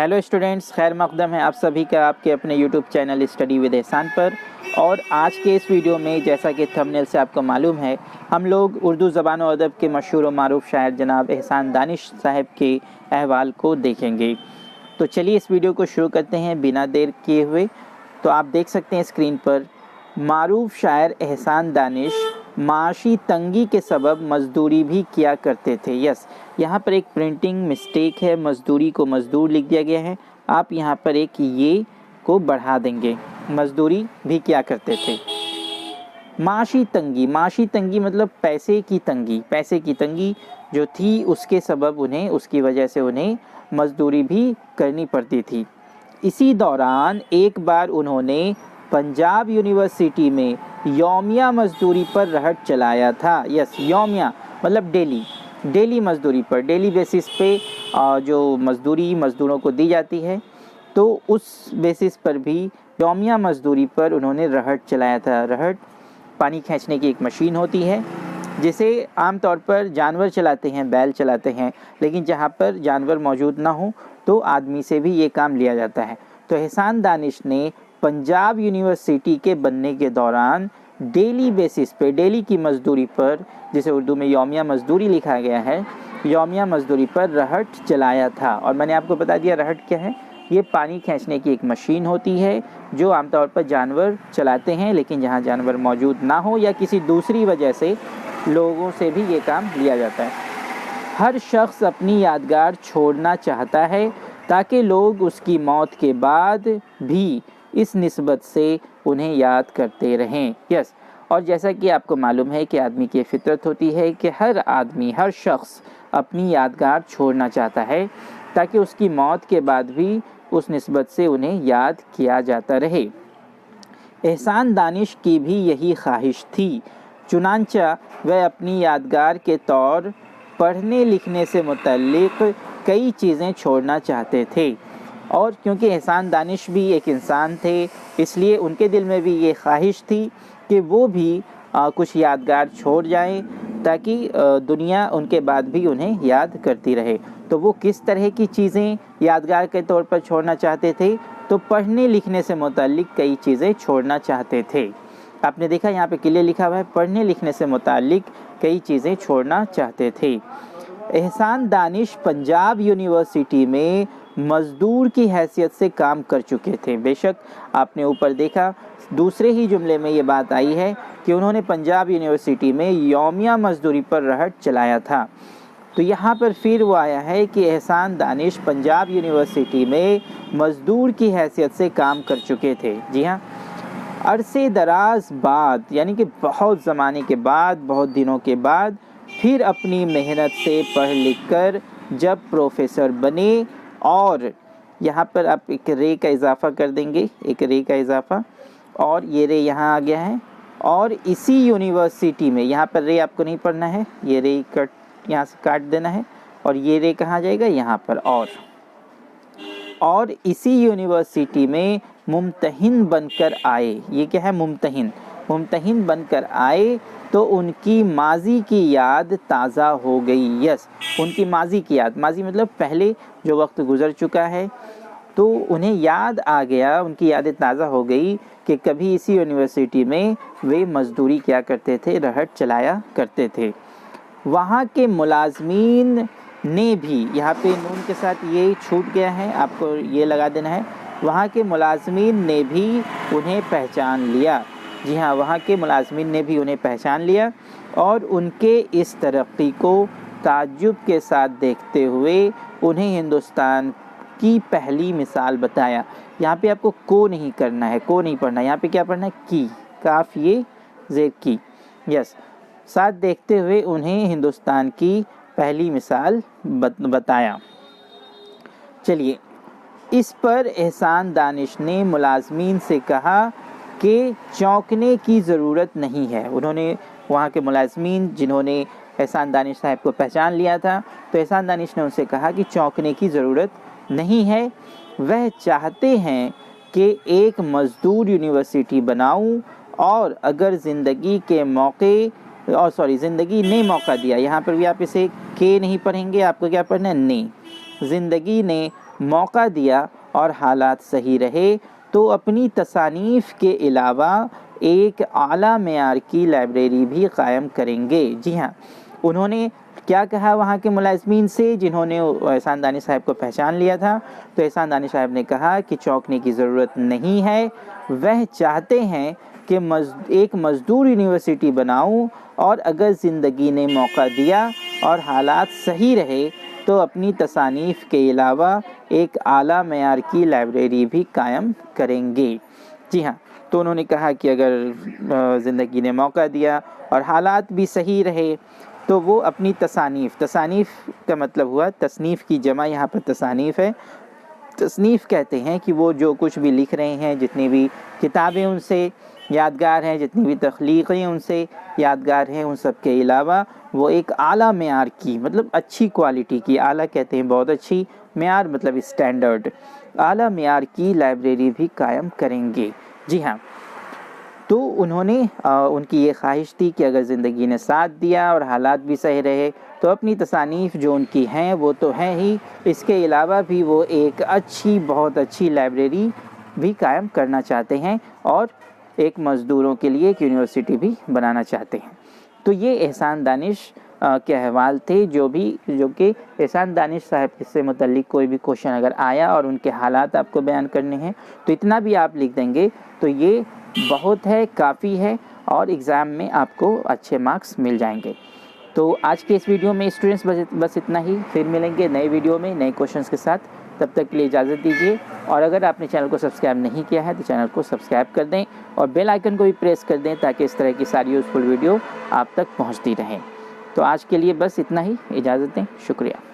Hello students, खैर मकदम है आप सभी का आपके अपने यूट्यूब चैनल स्टडी विद एहसान पर। और आज के इस वीडियो में जैसा कि थंबनेल से आपको मालूम है, हम लोग उर्दू ज़बान और अदब के मशहूर और मारूफ शायर जनाब एहसान दानिश साहब के अहवाल को देखेंगे। तो चलिए इस वीडियो को शुरू करते हैं बिना देर किए हुए। तो आप देख सकते हैं स्क्रीन पर, मारूफ शायर एहसान दानिश माशी तंगी के सबब मजदूरी भी किया करते थे। यस, यहाँ पर एक प्रिंटिंग मिस्टेक है, मजदूरी को मजदूर लिख दिया गया है। आप यहाँ पर एक ये को बढ़ा देंगे, मजदूरी भी किया करते थे। माशी तंगी मतलब पैसे की तंगी जो थी उसके सबब उन्हें, उसकी वजह से उन्हें मजदूरी भी करनी पड़ती थी। इसी दौरान एक बार उन्होंने पंजाब यूनिवर्सिटी में यौमिया मजदूरी पर रहट चलाया था। यस, यौमिया मतलब डेली मजदूरी पर, डेली बेसिस पे जो मजदूरी मजदूरों को दी जाती है, तो उस बेसिस पर भी यौमिया मजदूरी पर उन्होंने रहट चलाया था। रहट पानी खींचने की एक मशीन होती है जिसे आमतौर पर जानवर चलाते हैं, बैल चलाते हैं, लेकिन जहाँ पर जानवर मौजूद ना हो तो आदमी से भी ये काम लिया जाता है। तो एहसान दानिश ने पंजाब यूनिवर्सिटी के बनने के दौरान डेली बेसिस पे, डेली की मजदूरी पर, जिसे उर्दू में यौमिया मजदूरी लिखा गया है, यौमिया मजदूरी पर रहट चलाया था। और मैंने आपको बता दिया रहट क्या है। ये पानी खींचने की एक मशीन होती है जो आमतौर पर जानवर चलाते हैं, लेकिन जहाँ जानवर मौजूद ना हो या किसी दूसरी वजह से लोगों से भी ये काम लिया जाता है। हर शख्स अपनी यादगार छोड़ना चाहता है ताकि लोग उसकी मौत के बाद भी इस निस्बत से उन्हें याद करते रहें। यस, और जैसा कि आपको मालूम है कि आदमी की फितरत होती है कि हर शख्स अपनी यादगार छोड़ना चाहता है ताकि उसकी मौत के बाद भी उस निस्बत से उन्हें याद किया जाता रहे। एहसान दानिश की भी यही ख्वाहिश थी, चुनांचा वह अपनी यादगार के तौर पढ़ने लिखने से मुतल्लिक़ कई चीज़ें छोड़ना चाहते थे। और क्योंकि एहसान दानिश भी एक इंसान थे, इसलिए उनके दिल में भी ये ख्वाहिश थी कि वो भी कुछ यादगार छोड़ जाएं ताकि दुनिया उनके बाद भी उन्हें याद करती रहे। तो वो किस तरह की चीज़ें यादगार के तौर पर छोड़ना चाहते थे? तो पढ़ने लिखने से मुतल्लिक़ कई चीज़ें छोड़ना चाहते थे। आपने देखा यहाँ पे क्लियर लिखा हुआ है, पढ़ने लिखने से मुतल्लिक़ कई चीज़ें छोड़ना चाहते थे। एहसान दानिश पंजाब यूनिवर्सिटी में मज़दूर की हैसियत से काम कर चुके थे। बेशक आपने ऊपर देखा, दूसरे ही जुमले में ये बात आई है कि उन्होंने पंजाब यूनिवर्सिटी में यौमिया मजदूरी पर रहट चलाया था। तो यहाँ पर फिर वो आया है कि एहसान दानिश पंजाब यूनिवर्सिटी में मज़दूर की हैसियत से काम कर चुके थे। जी हाँ, अरसे दराज बाद, यानी कि बहुत ज़माने के बाद, बहुत दिनों के बाद, फिर अपनी मेहनत से पढ़ लिख कर जब प्रोफेसर बने, और यहाँ पर आप एक रे का इजाफ़ा कर देंगे, एक रे का इजाफ़ा, और ये रे यहाँ आ गया है। और इसी यूनिवर्सिटी में, यहाँ पर रे आपको नहीं पढ़ना है, ये रे कट यहाँ से काट देना है, और ये रे कहाँ जाएगा, यहाँ पर। और इसी यूनिवर्सिटी में मुम्तहिन बनकर आए। ये क्या है, मुम्तहिन बनकर आए तो उनकी माजी की याद ताज़ा हो गई। यस, उनकी माजी की याद, माजी मतलब पहले जो वक्त गुज़र चुका है, तो उन्हें याद आ गया, उनकी यादें ताज़ा हो गई कि कभी इसी यूनिवर्सिटी में वे मज़दूरी किया करते थे, रहट चलाया करते थे। वहाँ के मुलाजमीन ने भी, यहाँ पे नून के साथ ये छूट गया है, आपको ये लगा देना है, वहाँ के मुलाजमीन ने भी उन्हें पहचान लिया। जी हाँ, वहाँ के मुलाजमीन ने भी उन्हें पहचान लिया और उनके इस तरक्की को ताज्जुब के साथ देखते हुए उन्हें हिंदुस्तान की पहली मिसाल बताया। यहाँ पे आपको को नहीं करना है, को नहीं पढ़ना, यहाँ पे क्या पढ़ना है, की, काफ ये ज़ेर की। यस, साथ देखते हुए उन्हें हिंदुस्तान की पहली मिसाल बताया। चलिए, इस पर एहसान दानिश ने मुलाजमीन से कहा कि चौंकने की ज़रूरत नहीं है। उन्होंने वहाँ के मुलाजमीन जिन्होंने एहसान दानिश साहब को पहचान लिया था, तो एहसान दानिश ने उनसे कहा कि चौंकने की ज़रूरत नहीं है। वह चाहते हैं कि एक मज़दूर यूनिवर्सिटी बनाऊं, और अगर ज़िंदगी ने मौका दिया, यहाँ पर भी आप इसे के नहीं पढ़ेंगे, आपको क्या पढ़ना है, ने, ज़िंदगी ने موقع دیا اور حالات صحیح رہے تو اپنی تصانیف کے علاوہ ایک اعلیٰ معیار کی لائبریری بھی قائم کریں گے۔ جی ہاں، انہوں نے کیا کہا وہاں کے ملازمین سے جنہوں نے احسان دانش صاحب کو پہچان لیا تھا؟ تو احسان دانش صاحب نے کہا کہ چونکنے کی ضرورت نہیں ہے، وہ چاہتے ہیں کہ ایک مزدور یونیورسٹی بناؤں، اور اگر زندگی نے موقع دیا اور حالات صحیح رہے تو اپنی تصانیف کے علاوہ ایک اعلیٰ معیار کی لائبریری بھی قائم کریں گے۔ جی ہاں، تو انہوں نے کہا کہ اگر زندگی نے موقع دیا اور حالات بھی صحیح رہے تو وہ اپنی تصانیف کا مطلب ہوا تصنیف کی جمع، یہاں پر تصانیف ہے۔ تصنیف کہتے ہیں کہ وہ جو کچھ بھی لکھ رہے ہیں، جتنی بھی کتابیں ان سے یادگار ہیں، جتنی بھی تخلیقیں ان سے یادگار ہیں، ان سب کے علاوہ وہ ایک اعلیٰ معیار کی، مطلب اچھی کوالٹی کی، اعلیٰ کہتے ہیں بہت اچھی، معیار مطلب اسٹینڈرڈ، اعلیٰ معیار کی لائبریری بھی قائم کریں گے۔ جی ہاں، تو انہوں نے ان کی یہ خواہش تھی کہ اگر زندگی نے ساتھ دیا اور حالات بھی صحیح رہے تو اپنی تصانیف جو ان کی ہیں وہ تو ہیں ہی، اس کے علاوہ بھی وہ ایک اچھی، بہت اچھی لائبریری بھی قائم کرنا چاہتے ہیں اور ایک مزدوروں کے لیے ایک یونیورسٹی بھی بنانا چاہتے ہیں۔ تو یہ احسان دانش کے احوال تھے جو کہ احسان دانش صاحب سے متعلق کوئی بھی کوشچن اگر آیا اور ان کے حالات آپ کو بیان کرنے ہیں تو اتنا بھی آپ لکھ دیں گے تو یہ بہت ہے، کافی ہے، اور ایگزام میں آپ کو اچھے مارکس مل جائیں گے۔ تو آج کے اس ویڈیو میں اسٹوڈنٹس بس اتنا ہی، پھر ملیں گے نئے ویڈیو میں نئے کوشچنس کے ساتھ، تب تک کے لیے اجازت دیجیے، اور اگر آپ نے چینل کو سبسکرائب نہیں کیا ہے تو چینل کو سبسکرائب کر دیں اور بیل آئیکن کو بھی پریس کر دیں تاکہ اس طرح کی ساری یوزفل ویڈیو آپ تک پہنچتی رہیں۔ تو آج کے لیے بس اتنا ہی، اجازت دیں، شکریہ۔